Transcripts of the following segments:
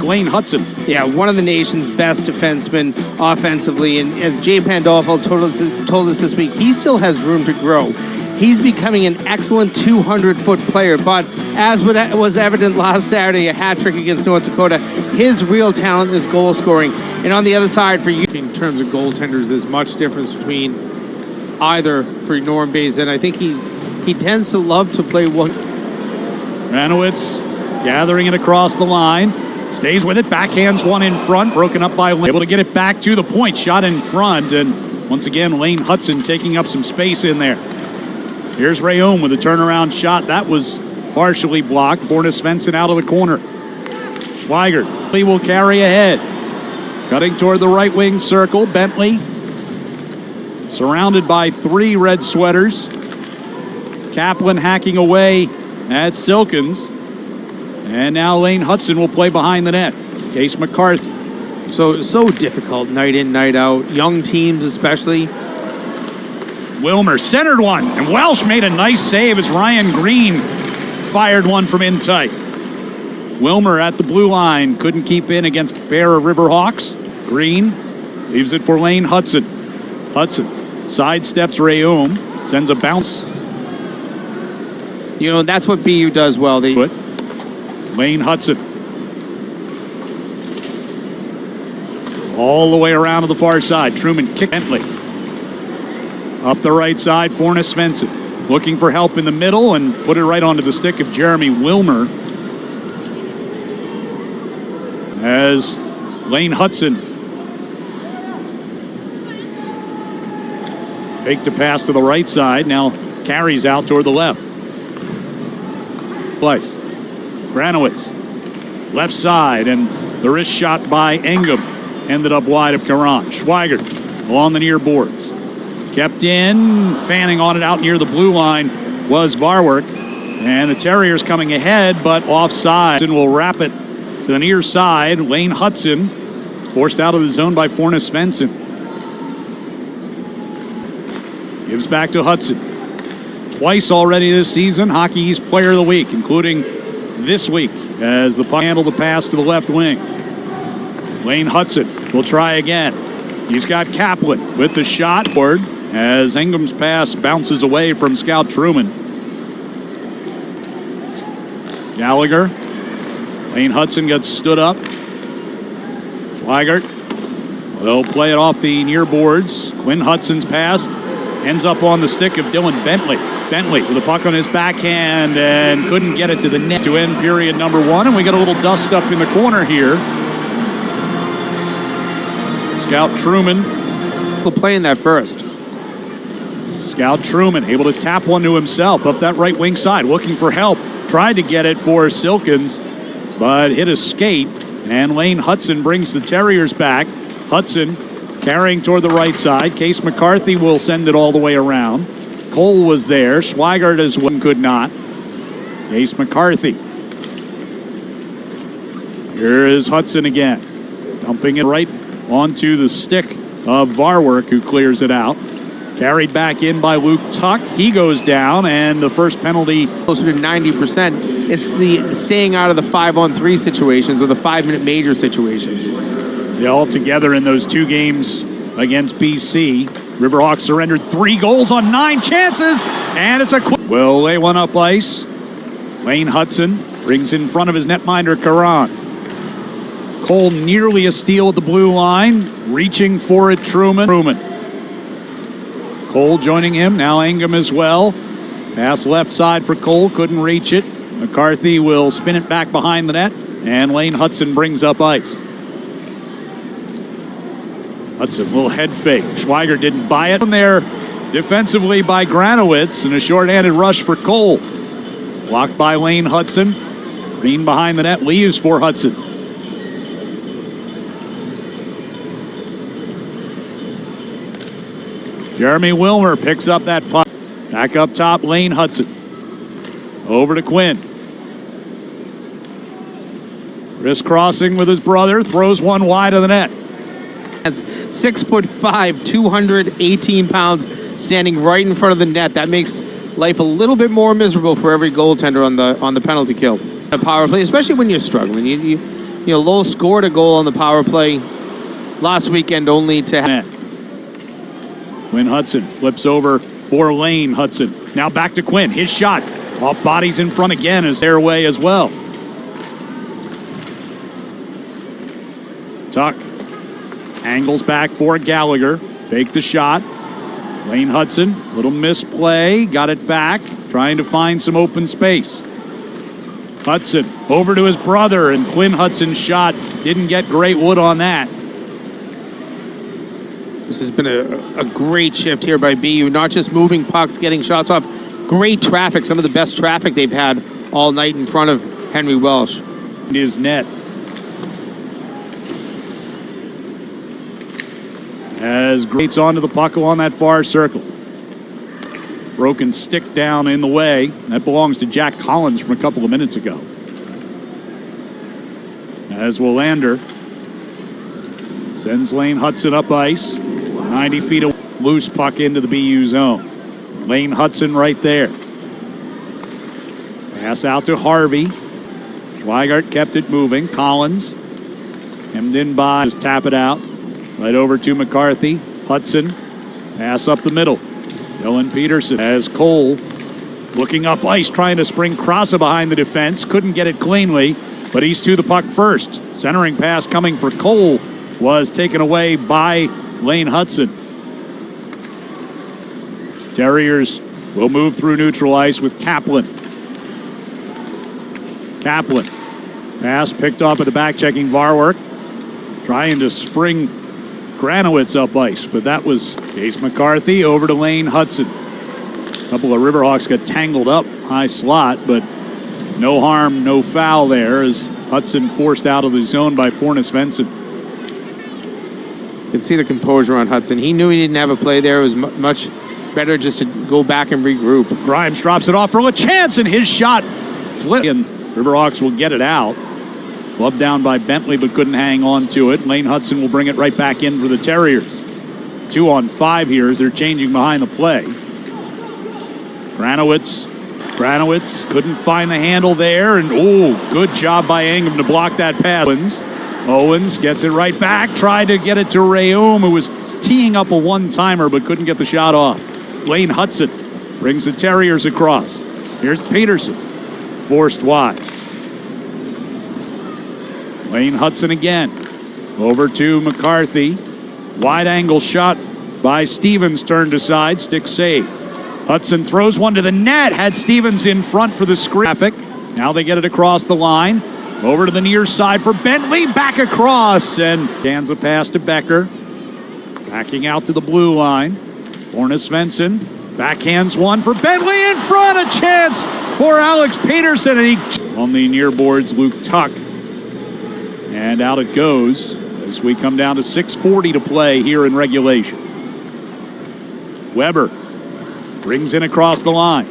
like Lane Hutson. Yeah, one of the nation's best defensemen offensively. And as Jay Pandolfo told us this week, he still has room to grow. He's becoming an excellent 200-foot player, but as was evident last Saturday, a hat trick against North Dakota, his real talent is goal scoring. And on the other side, for you, in terms of goaltenders, there's much difference between either for Norm Bays, and I think he tends to love to play once. Ranowitz gathering it across the line, stays with it, backhands one in front, broken up by Lane. Able to get it back to the point, shot in front, and once again, Lane Hutson taking up some space in there. Here's Rayom with a turnaround shot. That was partially blocked. Fornes Svensson out of the corner. Schweigert, he will carry ahead. Cutting toward the right wing circle. Bentley surrounded by three red sweaters. Kaplan hacking away at Silkins. And now Lane Hutson will play behind the net. Case McCarthy. So difficult night in, night out. Young teams especially. Wilmer centered one, and Welsh made a nice save as Ryan Green fired one from in tight. Wilmer at the blue line, couldn't keep in against a pair of Riverhawks. Green leaves it for Lane Hutson. Hutson sidesteps Rayom, sends a bounce. You know, that's what BU does well. Lane Hutson. All the way around to the far side. Truman kick Bentley. Up the right side, Fornes Svensson looking for help in the middle and put it right onto the stick of Jeremy Wilmer. As Lane Hutson faked a pass to the right side, now carries out toward the left. Place. Granowitz, left side, and the wrist shot by Engum ended up wide of Karan. Schweigert along the near boards. Kept in, fanning on it out near the blue line was Varwerk. And the Terriers coming ahead, but offside. And will wrap it to the near side. Lane Hutson forced out of the zone by Fornes Svensson. Gives back to Hutson. Twice already this season, Hockey East Player of the Week, including this week as the puck handled the pass to the left wing. Lane Hutson will try again. He's got Kaplan with the shot forward as Engum's pass bounces away from Scout Truman. Gallagher. Lane Hutson gets stood up. Schweigert. They'll play it off the near boards. Quinn Hudson's pass ends up on the stick of Dylan Bentley. Bentley with the puck on his backhand and couldn't get it to the net to end period number one. And we got a little dust up in the corner here. Scout Truman will play in that first. Scout Truman able to tap one to himself up that right wing side, looking for help. Tried to get it for Silkins, but hit a skate. And Lane Hutson brings the Terriers back. Hutson carrying toward the right side. Case McCarthy will send it all the way around. Cole was there. Schweigert as one could not. Case McCarthy. Here is Hutson again. Dumping it right onto the stick of Varwerk, who clears it out. Carried back in by Luke Tuch. He goes down, and the first penalty. Closer to 90%. It's the staying out of the 5-on-3 situations or the 5-minute major situations. Yeah, all together in those two games against BC. Riverhawks surrendered 3 goals on 9 chances, and it's a quick. Will lay one up ice. Lane Hutson brings in front of his netminder Karan. Cole nearly a steal at the blue line, reaching for it, Truman. Cole joining him, now Engum as well. Pass left side for Cole, couldn't reach it. McCarthy will spin it back behind the net, and Lane Hutson brings up ice. Hutson, little head fake. Schweiger didn't buy it. There defensively by Granowitz, and a short-handed rush for Cole. Blocked by Lane Hutson. Green behind the net, leaves for Hutson. Jeremy Wilmer picks up that puck. Back up top, Lane Hutson. Over to Quinn. Crisscrossing with his brother, throws one wide of the net. That's 6'5", 218 pounds, standing right in front of the net. That makes life a little bit more miserable for every goaltender on the penalty kill. A power play, especially when you're struggling. Lowell scored a goal on the power play last weekend only to net. Quinn Hutson flips over for Lane Hutson. Now back to Quinn. His shot off bodies in front again is their way as well. Tuch angles back for Gallagher. Fake the shot. Lane Hutson, little misplay, got it back, trying to find some open space. Hutson over to his brother, and Quinn Hutson's shot didn't get great wood on that. This has been a great shift here by BU, not just moving pucks, getting shots off. Great traffic, some of the best traffic they've had all night in front of Henry Welsh. His net. As Grates onto the puck along that far circle. Broken stick down in the way. That belongs to Jack Collins from a couple of minutes ago. As Willander sends Lane Hutson up ice. 90 feet of loose puck into the BU zone. Lane Hutson right there. Pass out to Harvey. Schweigart kept it moving. Collins hemmed in by. Just tap it out. Right over to McCarthy. Hutson. Pass up the middle. Dylan Peterson as Cole looking up ice, trying to spring Krasa behind the defense. Couldn't get it cleanly, but he's to the puck first. Centering pass coming for Cole was taken away by Lane Hutson. Terriers will move through neutral ice with Kaplan. Kaplan. Pass picked off at the back, checking Varwerk. Trying to spring Granowitz up ice, but that was Case McCarthy over to Lane Hutson. A couple of Riverhawks got tangled up high slot, but no harm, no foul there as Hutson forced out of the zone by Fornes Svensson. You can see the composure on Hutson. He knew he didn't have a play there. It was much better just to go back and regroup. Grimes drops it off for LaChance, and his shot flipped, and Riverhawks will get it out. Glove down by Bentley, but couldn't hang on to it. Lane Hutson will bring it right back in for the Terriers. 2 on 5 here as they're changing behind the play. Granowitz couldn't find the handle there, and good job by Ingham to block that pass. Owens gets it right back, tried to get it to Rayum, who was teeing up a one-timer but couldn't get the shot off. Lane Hutson brings the Terriers across. Here's Peterson, forced wide. Lane Hutson again, over to McCarthy. Wide angle shot by Stevens, turned aside, stick save. Hutson throws one to the net, had Stevens in front for the screen. Now they get it across the line, over to the near side for Bentley, back across, and hands a pass to Becker. Backing out to the blue line. Fornes Svensson backhands one for Bentley in front, a chance for Alex Peterson, and he on the near boards, Luke Tuch. And out it goes as we come down to 6:40 to play here in regulation. Weber brings in across the line.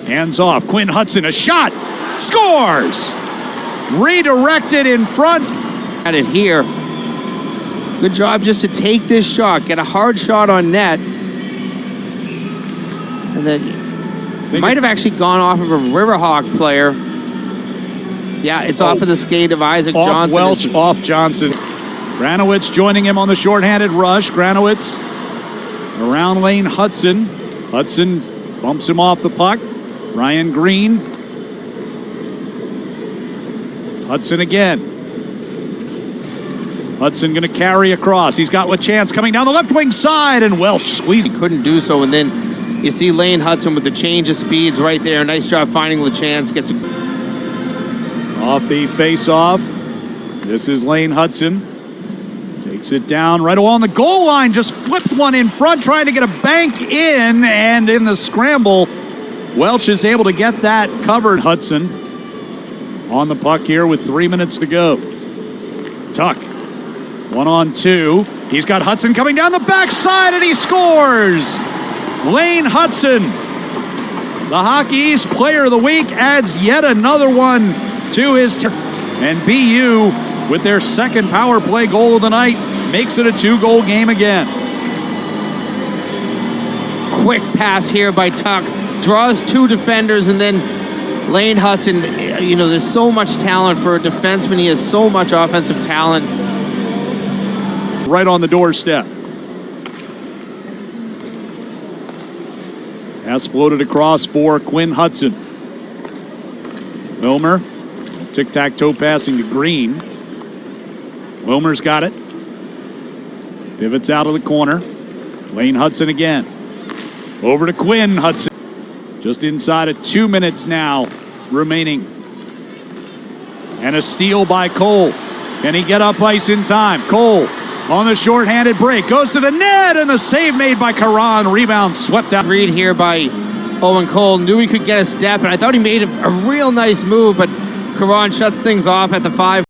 Hands off. Quinn Hutson, a shot. Scores! Redirected in front. At it here. Good job just to take this shot. Get a hard shot on net. And then might have actually gone off of a Riverhawk player. Yeah, it's off of the skate of Isaac Johnson. Welsh, off Johnson. Granowitz joining him on the shorthanded rush. Granowitz around Lane Hutson. Hutson bumps him off the puck. Ryan Green. Hutson again. Hutson going to carry across. He's got LaChance coming down the left wing side, and Welsh squeezing. Couldn't do so, and then you see Lane Hutson with the change of speeds right there. Nice job finding LaChance. Gets off the face-off. This is Lane Hutson. Takes it down right along the goal line. Just flipped one in front, trying to get a bank in, and in the scramble, Welsh is able to get that covered. Hutson on the puck here with 3 minutes to go. Tuch, 1-on-2. He's got Hutson coming down the backside, and he scores! Lane Hutson, the Hockey East Player of the Week, adds yet another one to his and BU, with their second power play goal of the night, makes it a 2-goal game again. Quick pass here by Tuch. Draws 2 defenders and then Lane Hutson, there's so much talent for a defenseman. He has so much offensive talent. Right on the doorstep. Pass floated across for Quinn Hutson. Wilmer, tic-tac-toe passing to Green. Wilmer's got it. Pivots out of the corner. Lane Hutson again. Over to Quinn Hutson. Just inside of 2 minutes now remaining. And a steal by Cole. Can he get up ice in time? Cole on the shorthanded break. Goes to the net, and the save made by Karan. Rebound swept out. Read here by Owen Cole. Knew he could get a step, and I thought he made a real nice move, but Karan shuts things off at the 5.